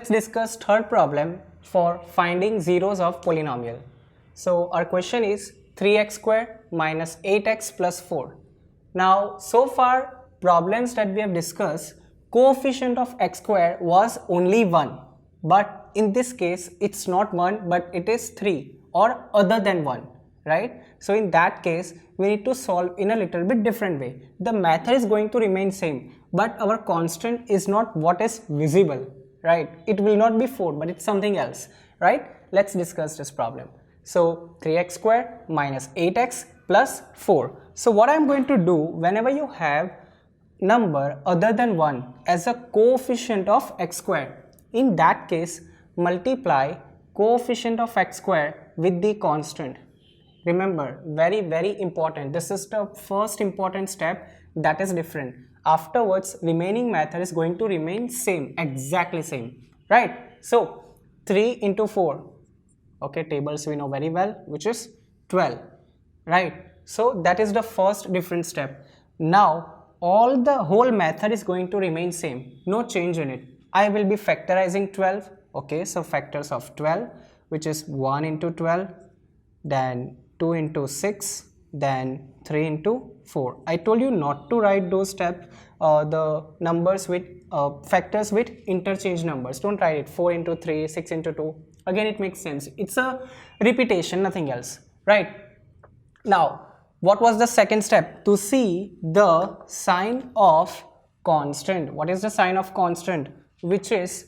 let's discuss third problem for finding zeros of polynomial. So our question is 3x square minus 8x plus 4. Now so far problems that we have discussed, coefficient of x square was only 1, but in this case it's not 1 but it is 3 or other than 1, right? So in that case we need to solve in a little bit different way. The method is going to remain same, but our constant is not what is visible, right? It will not be 4 but it's something else, right? Let's discuss this problem. So 3x square minus 8x plus 4. So what I'm going to do, whenever you have number other than 1 as a coefficient of x square, in that case multiply coefficient of x square with the constant. Remember, very important, this is the first important step that is different. Afterwards remaining method is going to remain same, exactly same, right? So 3 into 4, okay, tables we know very well, which is 12, right? So that is the first different step. Now all the whole method is going to remain same, no change in it. I will be factorizing 12, okay, so factors of 12, which is 1 into 12, then 2 into 6, then 3 into 4. I told you not to write those steps, the numbers with factors with interchange numbers. Don't write it 4 into 3, 6 into 2. Again it makes sense. It's a repetition, nothing else, right? Now what was the second step? To see the sign of constant. What is the sign of constant? Which is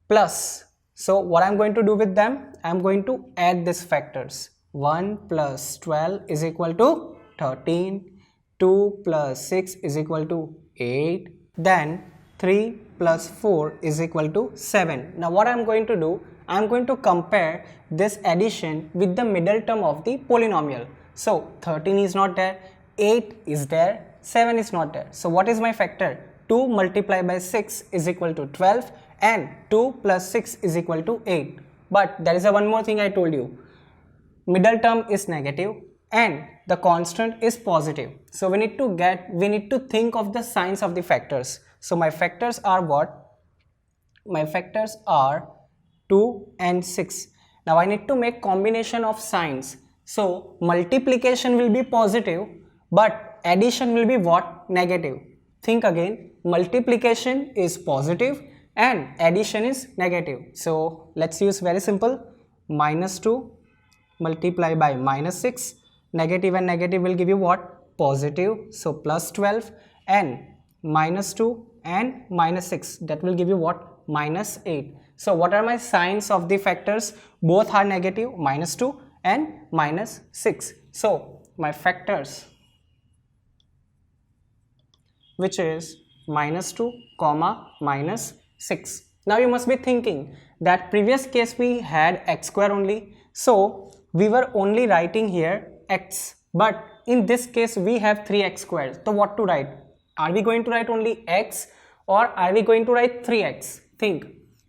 plus. So what I'm going to do with them? I'm going to add these factors. 1 plus 12 is equal to 13, 2 plus 6 is equal to 8, then 3 plus 4 is equal to 7. Now what I'm going to do, I'm going to compare this addition with the middle term of the polynomial. So 13 is not there, 8 is there, 7 is not there. So what is my factor? 2 multiplied by 6 is equal to 12 and 2 plus 6 is equal to 8. But there is one more thing I told you. Middle term is negative and the constant is positive. So we need to think of the signs of the factors. So my factors are what? My factors are 2 and 6. Now I need to make combination of signs. So multiplication will be positive but addition will be what? Negative. Think again, multiplication is positive and addition is negative. So let's use very simple, minus 2 multiply by minus 6, negative and negative will give you what? Positive. So plus 12 and minus 2 and minus 6, that will give you what? Minus 8. So what are my signs of the factors? Both are negative, minus 2 and minus 6. So my factors, which is minus 2 comma minus 6. Now you must be thinking that previous case we had x square only, so we were only writing here x, but in this case we have 3x squared. So what to write? Are we going to write only x or are we going to write 3x? Think,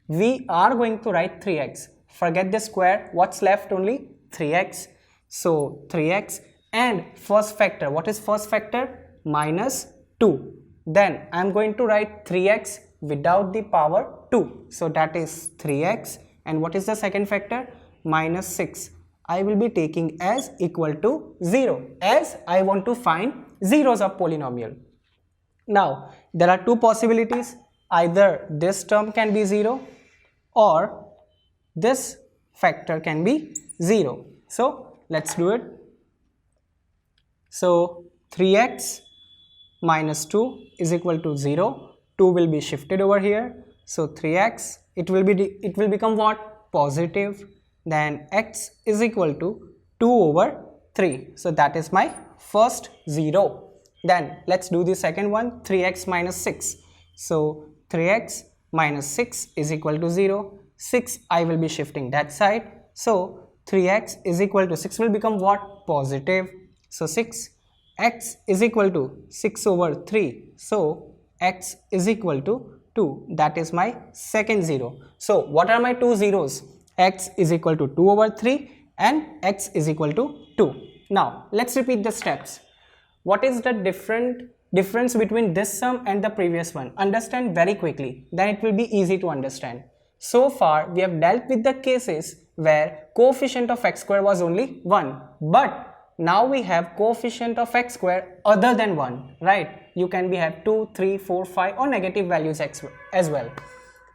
we are going to write 3x. Forget the square, what's left? Only 3x. So 3x and first factor, what is first factor? Minus 2. Then I am going to write 3x without the power 2. So that is 3x, and what is the second factor? Minus 6. I will be taking as equal to 0 as I want to find zeros of polynomial. Now there are two possibilities, either this term can be 0 or this factor can be 0. So let's do it. So 3x minus 2 is equal to 0. 2 will be shifted over here. So 3x, it will become what? Positive. Then x is equal to 2 over 3. So that is my first 0. Then let's do the second one, 3x minus 6. So 3x minus 6 is equal to 0. 6 I will be shifting that side. So 3x is equal to 6 will become what? Positive. So 6, x is equal to 6 over 3. So x is equal to 2. That is my second 0. So what are my two zeros? X is equal to 2 over 3 and x is equal to 2. Now let's repeat the steps. What is the difference between this sum and the previous one? Understand very quickly, then it will be easy to understand. So far we have dealt with the cases where coefficient of x square was only 1, but now we have coefficient of x square other than 1, right? You can be have 2, 3, 4, 5 or negative values as well,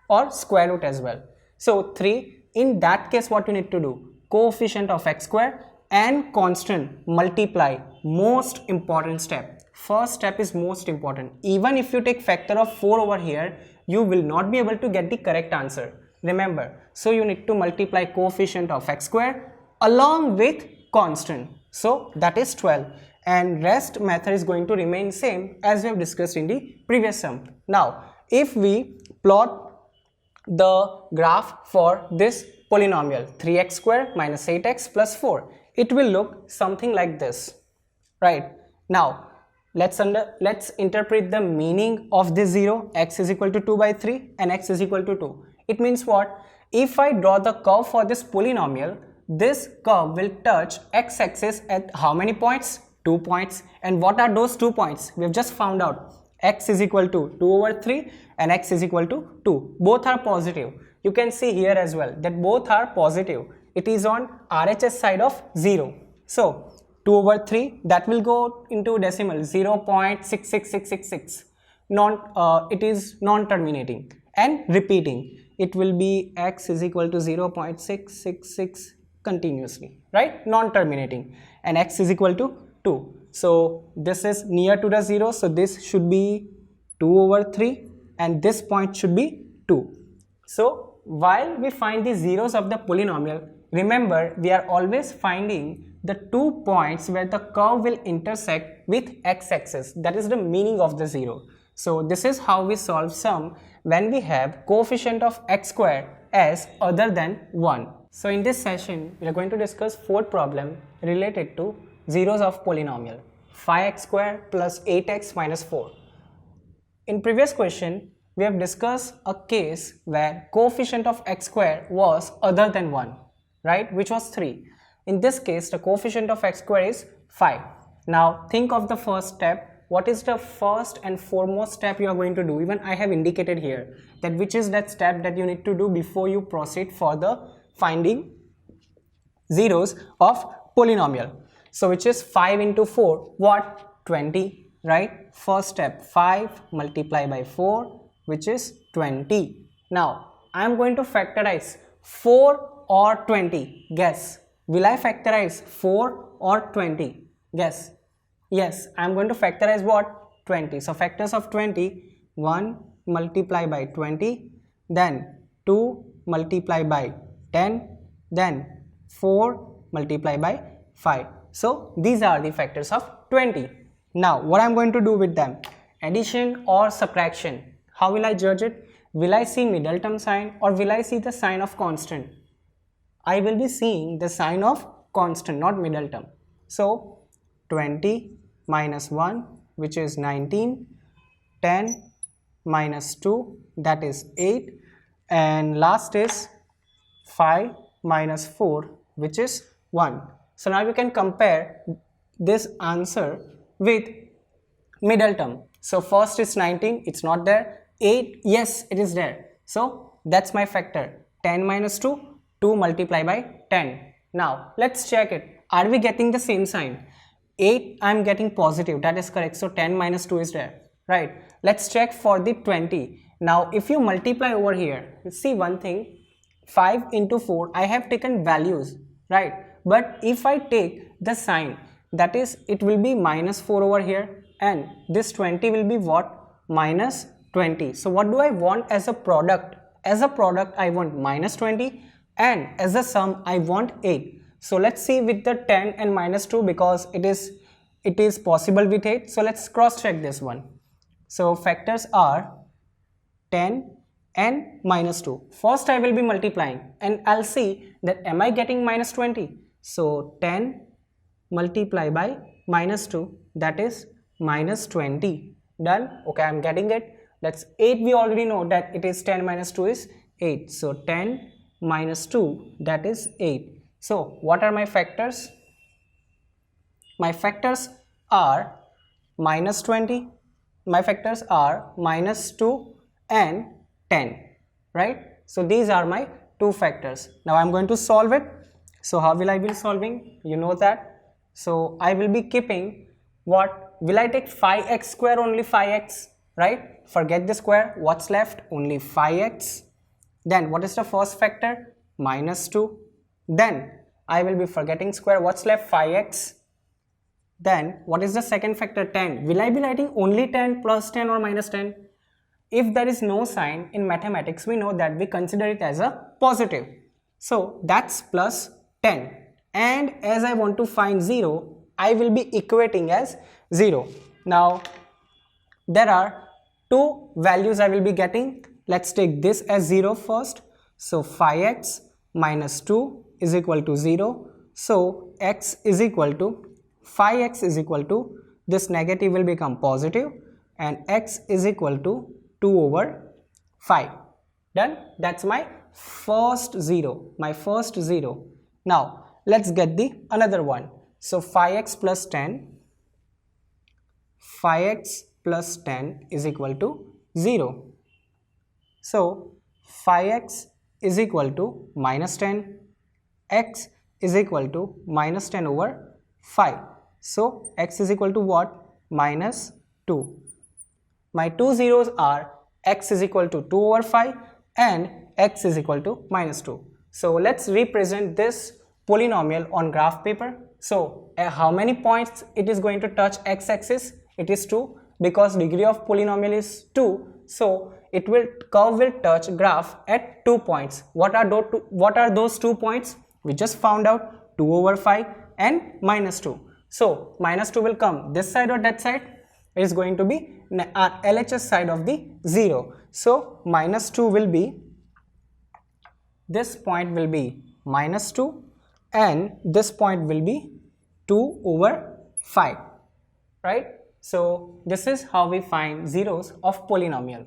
or square root as well. So 3, in that case what you need to do? Coefficient of x square and constant multiply. Most important step. First step is most important. Even if you take factor of 4 over here, you will not be able to get the correct answer. Remember, so you need to multiply coefficient of x square along with constant. So that is 12, and rest method is going to remain same as we have discussed in the previous sum. Now, if we plot the graph for this polynomial 3x square minus 8x plus 4, it will look something like this, right? Now let's interpret the meaning of this 0. X is equal to 2 by 3 and x is equal to 2. It means what? If I draw the curve for this polynomial, this curve will touch x-axis at how many points? 2 points. And what are those 2 points? We have just found out. X is equal to 2 over 3 and x is equal to 2. Both are positive. You can see here as well that both are positive. It is on RHS side of 0. So 2 over 3, that will go into decimal 0.66666. It is non-terminating and repeating. It will be x is equal to 0.666 continuously, right? Non-terminating, and x is equal to 2. So this is near to the 0, so this should be 2 over 3 and this point should be 2. So while we find the zeros of the polynomial, remember we are always finding the 2 points where the curve will intersect with x-axis. That is the meaning of the 0. So this is how we solve sum when we have coefficient of x square as other than 1. So in this session we are going to discuss 4th problem related to zeros of polynomial 5x square plus 8x minus 4. In previous question we have discussed a case where coefficient of x square was other than 1, right, which was 3. In this case the coefficient of x square is 5. Now think of the first step. What is the first and foremost step you are going to do? Even I have indicated here that which is that step that you need to do before you proceed for the finding zeros of polynomial. So which is 5 into 4, what? 20, right? First step, 5 multiplied by 4, which is 20. Now I am going to factorize 4 or 20. Guess, will I factorize 4 or 20? Guess. Yes, I am going to factorize what? 20. So factors of 20, 1 multiplied by 20, then 2 multiplied by 10, then 4 multiplied by 5. So these are the factors of 20. Now what I am going to do with them? Addition or subtraction? How will I judge it? Will I see middle term sign or will I see the sign of constant? I will be seeing the sign of constant, not middle term. So 20 minus 1, which is 19, 10 minus 2, that is 8, and last is 5 minus 4, which is 1. So now we can compare this answer with middle term. So first is 19, it's not there. 8, yes, it is there. So that's my factor. 10 minus 2, 2 multiplied by 10. Now let's check it. Are we getting the same sign? 8 I am getting positive, that is correct. So 10 minus 2 is there, right? Let's check for the 20. Now if you multiply over here, see one thing, 5 into 4, I have taken values, right? But if I take the sign, that is it will be minus 4 over here, and this 20 will be what? Minus 20. So what do I want as a product? As a product I want minus 20, and as a sum I want 8. So let's see with the 10 and minus 2, because it is possible with 8. So let's cross check this one. So factors are 10 and minus 2. First I will be multiplying and I'll see that am I getting minus 20. So 10 multiplied by minus 2, that is minus 20. Done. Okay, I'm getting it. That's 8. We already know that it is 10 minus 2 is 8. So 10 minus 2, that is 8. So what are my factors? My factors are minus 20, my factors are minus 2 and 10, right? So these are my two factors. Now I'm going to solve it. So how will I be solving? You know that. So I will be keeping what? Will I take 5x square? Only 5x, right? Forget the square. What's left? Only 5x. Then what is the first factor? -2. Then I will be forgetting square. What's left? 5x. Then what is the second factor? 10. Will I be writing only 10, plus 10 or minus 10? If there is no sign in mathematics, we know that we consider it as a positive. So that's plus 10. And as I want to find 0, I will be equating as 0. Now there are two values I will be getting. Let's take this as 0 first. So 5x minus 2 is equal to 0. So x is equal to 5x is equal to, this negative will become positive, and x is equal to 2 over 5. Done? That's my first 0. My first 0. Now let's get the another one. So 5x plus 10. 5x plus 10 is equal to 0. So 5x is equal to minus 10. X is equal to minus 10 over 5. So x is equal to what? Minus 2. My two zeros are x is equal to 2 over 5 and x is equal to minus 2. So let's represent this polynomial on graph paper. So how many points it is going to touch x-axis? It is 2, because degree of polynomial is 2. So curve will touch graph at 2 points. What are those 2 points? We just found out, 2 over 5 and minus 2. So minus 2 will come this side or that side? It is going to be our LHS side of the 0. So minus 2 will be, this point will be minus 2 and this point will be 2 over 5, right? So this is how we find zeros of polynomial.